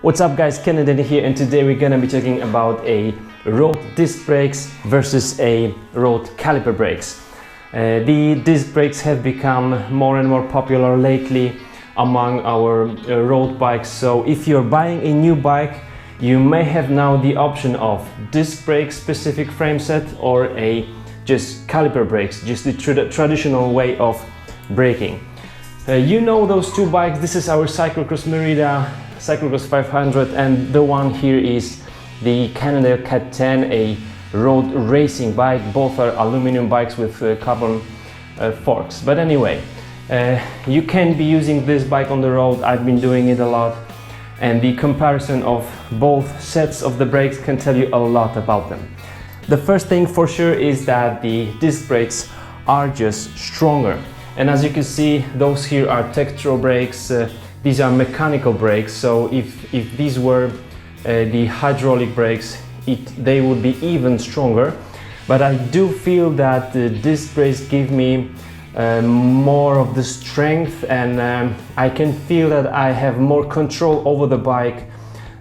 What's up guys, Kennedy here, and today we're gonna be talking about a road disc brakes versus a road caliper brakes. The disc brakes have become more and more popular lately among our road bikes. So if you're buying a new bike, you may have now the option of disc brake specific frame set or a just caliper brakes, just the traditional way of braking. You know those two bikes. This is our cyclocross Merida cyclocross 500, and the one here is the Canada Cat 10, a road racing bike. Both are aluminum bikes with carbon forks. But anyway, you can be using this bike on the road. I've been doing it a lot, and the comparison of both sets of the brakes can tell you a lot about them. The first thing for sure is that the disc brakes are just stronger, and as you can see, those here are Tektro brakes. These are mechanical brakes, so if these were the hydraulic brakes, they would be even stronger. But I do feel that the disc brakes give me more of the strength, and I can feel that I have more control over the bike,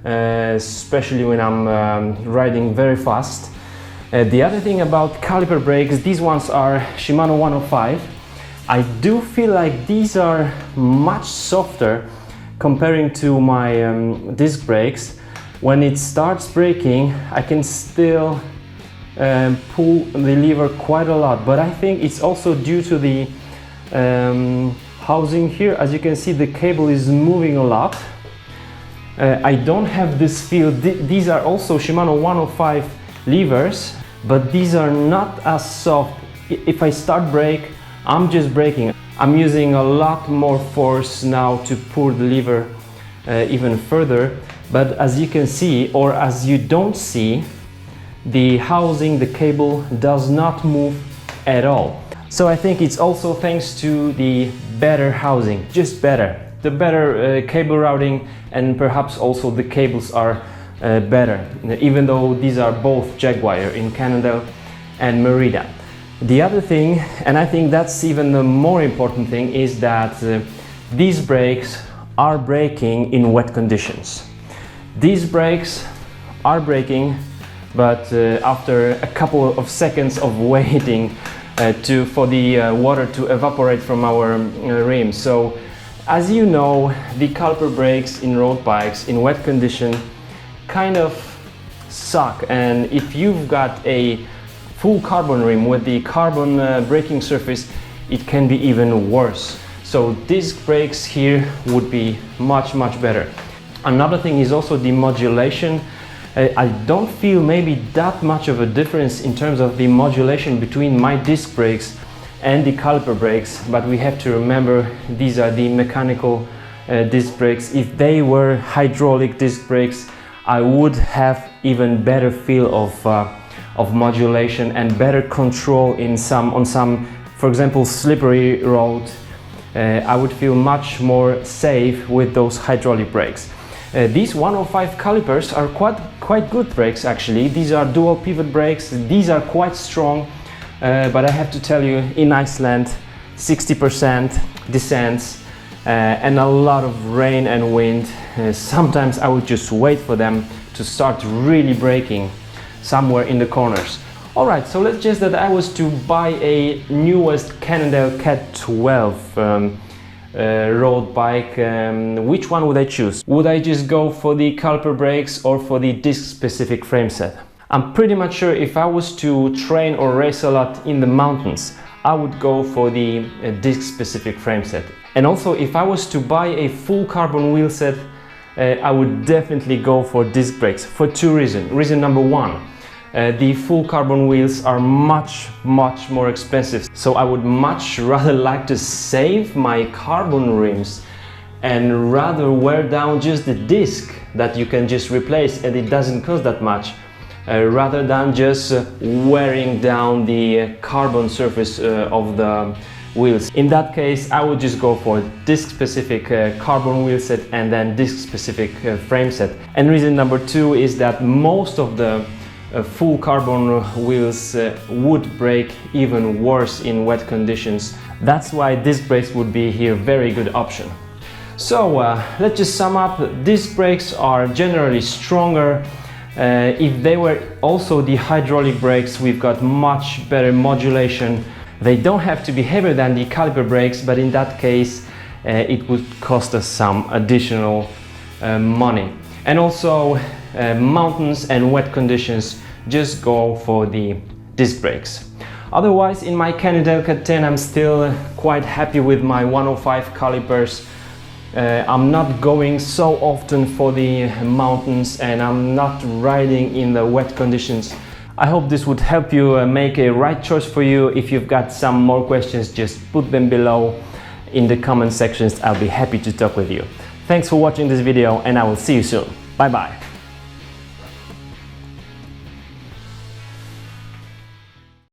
especially when I'm riding very fast. The other thing about caliper brakes, these ones are Shimano 105. I do feel like these are much softer comparing to my disc brakes. When it starts braking, I can still pull the lever quite a lot, but I think it's also due to the housing here. As you can see, the cable is moving a lot. I don't have this feel. These are also Shimano 105 levers, but these are not as soft. If I start brake, I'm just braking. I'm using a lot more force now to pull the lever even further. But as you can see, or as you don't see, the housing, the cable does not move at all. So I think it's also thanks to the better housing, just better. The better cable routing, and perhaps also the cables are better, even though these are both Jaguar in Canada and Merida. The other thing, and I think that's even the more important thing, is that these brakes are braking in wet conditions. These brakes are braking, but after a couple of seconds of waiting for the water to evaporate from our rims. So as you know, the caliper brakes in road bikes in wet condition kind of suck, and if you've got a full carbon rim with the carbon braking surface, it can be even worse. So disc brakes here would be much better. Another thing is also the modulation. I don't feel maybe that much of a difference in terms of the modulation between my disc brakes and the caliper brakes, but we have to remember these are the mechanical disc brakes. If they were hydraulic disc brakes, I would have even better feel of modulation and better control on some, for example, slippery road. I would feel much more safe with those hydraulic brakes. These 105 calipers are quite good brakes actually. These are dual pivot brakes. These are quite strong, but I have to tell you, in Iceland, 60% descents and a lot of rain and wind. Sometimes I would just wait for them to start really braking somewhere in the corners. Alright, so let's just that I was to buy a newest Canada Cat 12 road bike. Which one would I choose? Would I just go for the caliper brakes or for the disc specific frame set? I'm pretty much sure if I was to train or race a lot in the mountains, I would go for the disc specific frame set. And also, if I was to buy a full carbon wheel set, I would definitely go for disc brakes for two reasons. Reason number one, the full carbon wheels are much more expensive, so I would much rather like to save my carbon rims and rather wear down just the disc that you can just replace, and it doesn't cost that much, rather than just wearing down the carbon surface of the wheels. In that case, I would just go for disc specific carbon wheel set and then disc specific frame set. And reason number two is that most of the full carbon wheels would brake even worse in wet conditions. That's why disc brakes would be here very good option. So let's just sum up. Disc brakes are generally stronger. If they were also the hydraulic brakes, we've got much better modulation. They don't have to be heavier than the caliper brakes, but in that case it would cost us some additional money. And also mountains and wet conditions, just go for the disc brakes. Otherwise, in my Delta 10 I'm still quite happy with my 105 calipers. I'm not going so often for the mountains and I'm not riding in the wet conditions. I hope this would help you make a right choice for you. If you've got some more questions, just put them below in the comment sections. I'll be happy to talk with you. Thanks for watching this video and I will see you soon. Bye bye.